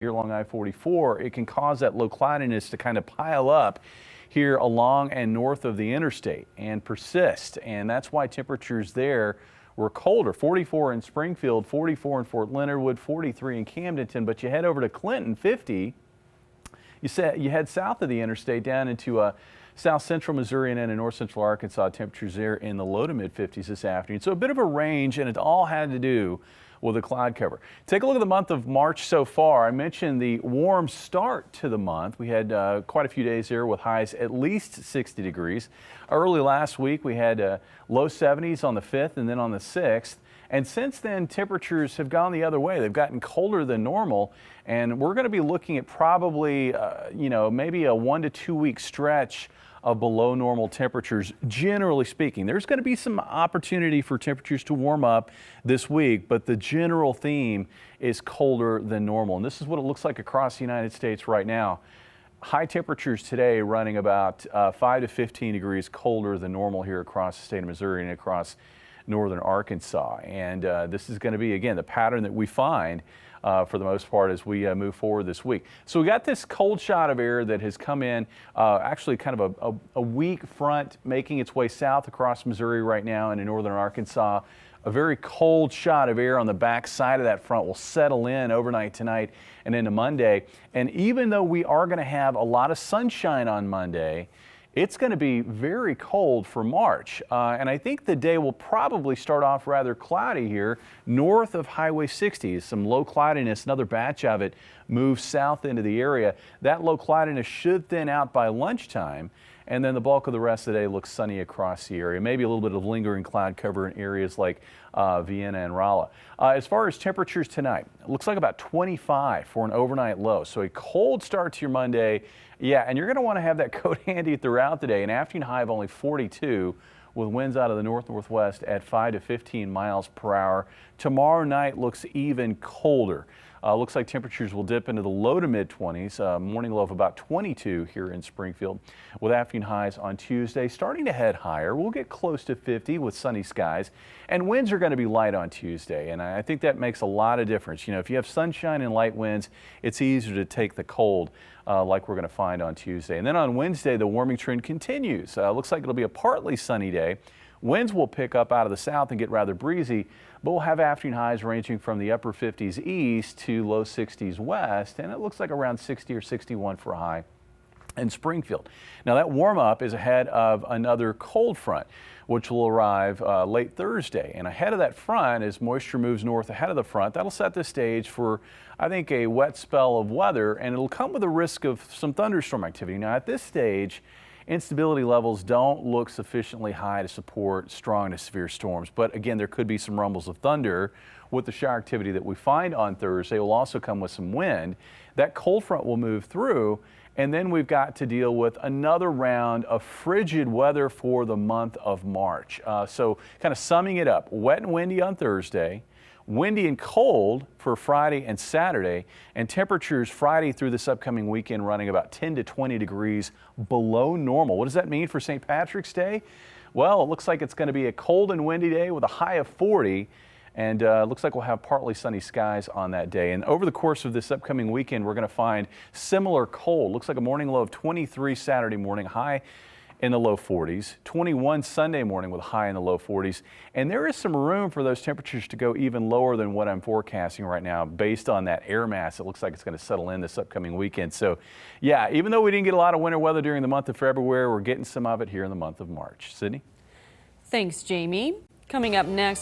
here along I-44, it can cause that low cloudiness to kind of pile up here along and north of the interstate and persist. And that's why temperatures there were colder. 44 in Springfield, 44 in Fort Leonard Wood, 43 in Camdenton. But you head over to Clinton, 50. You head south of the interstate down into south central Missouri and into north central Arkansas. Temperatures there in the low to mid 50s this afternoon. So a bit of a range, and it all had to do with the cloud cover. Take a look at the month of March so far. I mentioned the warm start to the month. We had quite a few days here with highs at least 60 degrees. Early last week we had low 70s on the 5th and then on the 6th. And since then, temperatures have gone the other way. They've gotten colder than normal, and we're going to be looking at probably, maybe a 1 to 2 week stretch of below normal temperatures, generally speaking. There's going to be some opportunity for temperatures to warm up this week, but the general theme is colder than normal. And this is what it looks like across the United States right now. High temperatures today running about 5 to 15 degrees colder than normal here across the state of Missouri and across northern Arkansas. And this is going to be, again, the pattern that we find for the most part as we move forward this week. So we got this cold shot of air that has come in, actually kind of a weak front making its way south across Missouri right now and in northern Arkansas. A very cold shot of air on the back side of that front will settle in overnight tonight and into Monday. And even though we are going to have a lot of sunshine on Monday, it's going to be very cold for March, and I think the day will probably start off rather cloudy here north of Highway 60. Some low cloudiness, another batch of it moves south into the area. That low cloudiness should thin out by lunchtime, and then the bulk of the rest of the day looks sunny across the area. Maybe a little bit of lingering cloud cover in areas like Vienna and Rolla. As far as temperatures tonight, it looks like about 25 for an overnight low. So a cold start to your Monday. Yeah, and you're going to want to have that coat handy throughout the day. An afternoon high of only 42 with winds out of the north-northwest at 5 to 15 miles per hour. Tomorrow night looks even colder. Looks like temperatures will dip into the low to mid 20s. Morning low of about 22 here in Springfield with afternoon highs on Tuesday starting to head higher. We'll get close to 50 with sunny skies, and winds are going to be light on Tuesday, and I think that makes a lot of difference. You know, if you have sunshine and light winds, it's easier to take the cold like we're going to find on Tuesday. And then on Wednesday, the warming trend continues. Looks like it'll be a partly sunny day. Winds will pick up out of the south and get rather breezy, but we'll have afternoon highs ranging from the upper 50s east to low 60s west, and it looks like around 60 or 61 for a high in Springfield. Now that warm up is ahead of another cold front, which will arrive late Thursday. And ahead of that front, as moisture moves north ahead of the front, that'll set the stage for, I think, a wet spell of weather, and it'll come with a risk of some thunderstorm activity. Now at this stage, instability levels don't look sufficiently high to support strong to severe storms. But again, there could be some rumbles of thunder with the shower activity that we find on Thursday. Will also come with some wind. That cold front will move through, and then we've got to deal with another round of frigid weather for the month of March. So kind of summing it up, wet and windy on Thursday, windy and cold for Friday and Saturday, and temperatures Friday through this upcoming weekend running about 10 to 20 degrees below normal. What does that mean for St. Patrick's Day? Well, it looks like it's going to be a cold and windy day with a high of 40, and looks like we'll have partly sunny skies on that day. And over the course of this upcoming weekend, we're going to find similar cold. Looks like a morning low of 23 Saturday morning, high in the low 40s, 21 Sunday morning with a high in the low 40s. And there is some room for those temperatures to go even lower than what I'm forecasting right now based on that air mass. It looks like it's going to settle in this upcoming weekend. So yeah, even though we didn't get a lot of winter weather during the month of February, we're getting some of it here in the month of March. Sydney? Thanks, Jamie. Coming up next.